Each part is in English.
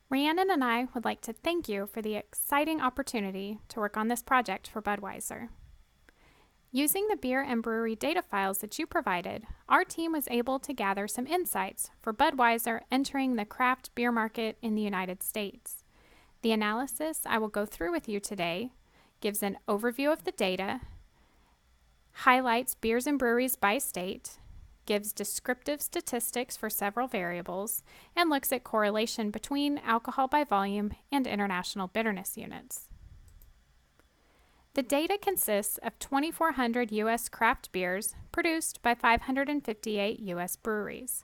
Rhiannon and I would like to thank you for the exciting opportunity to work on this project for Budweiser. Using the beer and brewery data files that you provided, our team was able to gather some insights for Budweiser entering the craft beer market in the United States. The analysis I will go through with you today gives an overview of the data, highlights beers and breweries by state, gives descriptive statistics for several variables, and looks at correlation between alcohol by volume and international bitterness units. The data consists of 2,400 U.S. craft beers produced by 558 U.S. breweries.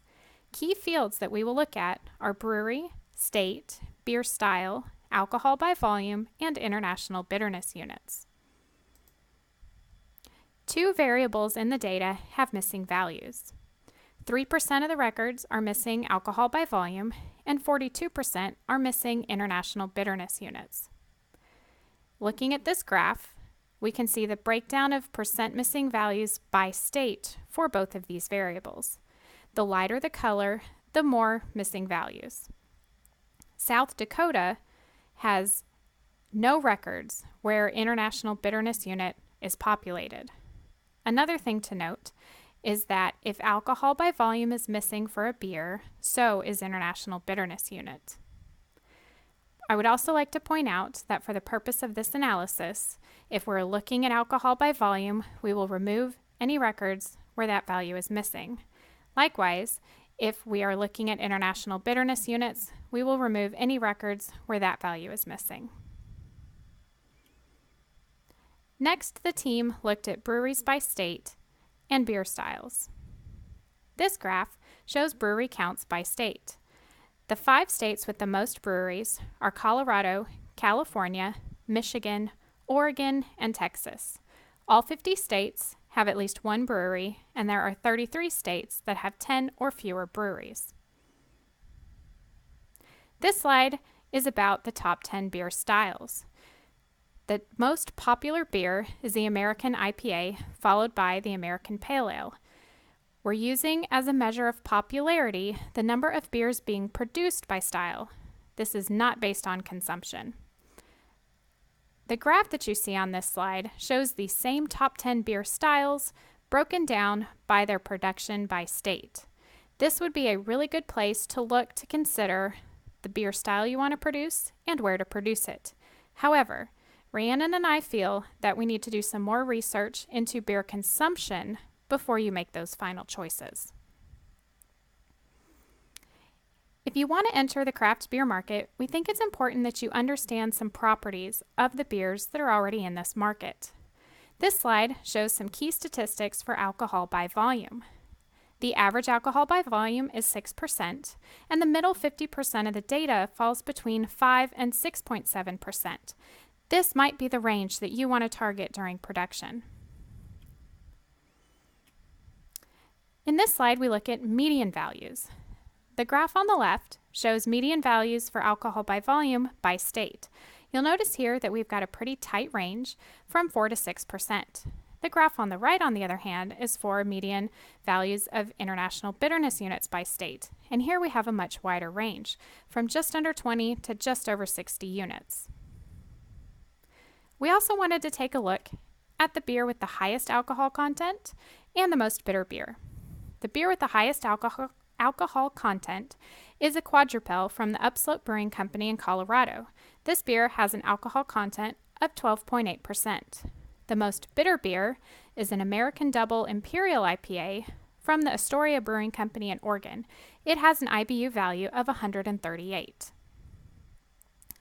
Key fields that we will look at are brewery, state, beer style, alcohol by volume, and international bitterness units. Two variables in the data have missing values. 3% of the records are missing alcohol by volume, and 42% are missing international bitterness units. Looking at this graph, we can see the breakdown of percent missing values by state for both of these variables. The lighter the color, the more missing values. South Dakota has no records where international bitterness unit is populated. Another thing to note is that if alcohol by volume is missing for a beer, so is international bitterness unit. I would also like to point out that for the purpose of this analysis, if we're looking at alcohol by volume, we will remove any records where that value is missing. Likewise, if we are looking at international bitterness units, we will remove any records where that value is missing. Next, the team looked at breweries by state and beer styles. This graph shows brewery counts by state. The 5 states with the most breweries are Colorado, California, Michigan, Oregon, and Texas. All 50 states have at least one brewery, and there are 33 states that have 10 or fewer breweries. This slide is about the top 10 beer styles. The most popular beer is the American IPA, followed by the American Pale Ale. We're using as a measure of popularity the number of beers being produced by style. This is not based on consumption. The graph that you see on this slide shows the same top 10 beer styles broken down by their production by state. This would be a really good place to look to consider the beer style you want to produce and where to produce it. However, Rhiannon and I feel that we need to do some more research into beer consumption before you make those final choices. If you want to enter the craft beer market, we think it's important that you understand some properties of the beers that are already in this market. This slide shows some key statistics for alcohol by volume. The average alcohol by volume is 6%, and the middle 50% of the data falls between 5 and 6.7%. This might be the range that you want to target during production. In this slide, we look at median values. The graph on the left shows median values for alcohol by volume by state. You'll notice here that we've got a pretty tight range from 4 to 6%. The graph on the right, on the other hand, is for median values of international bitterness units by state. And here we have a much wider range, from just under 20 to just over 60 units. We also wanted to take a look at the beer with the highest alcohol content and the most bitter beer. The beer with the highest alcohol content is a quadrupel from the Upslope Brewing Company in Colorado. This beer has an alcohol content of 12.8%. The most bitter beer is an American Double Imperial IPA from the Astoria Brewing Company in Oregon. It has an IBU value of 138.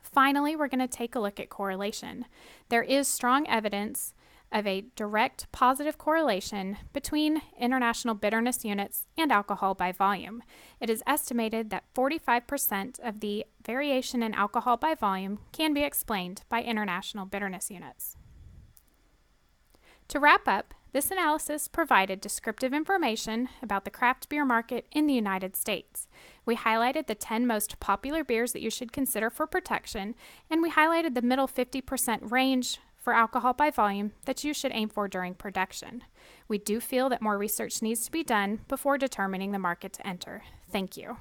Finally, we're going to take a look at correlation. There is strong evidence of a direct positive correlation between international bitterness units and alcohol by volume. It is estimated that 45% of the variation in alcohol by volume can be explained by international bitterness units. To wrap up, this analysis provided descriptive information about the craft beer market in the United States. We highlighted the 10 most popular beers that you should consider for protection, and we highlighted the middle 50% range for alcohol by volume that you should aim for during production. We do feel that more research needs to be done before determining the market to enter. Thank you.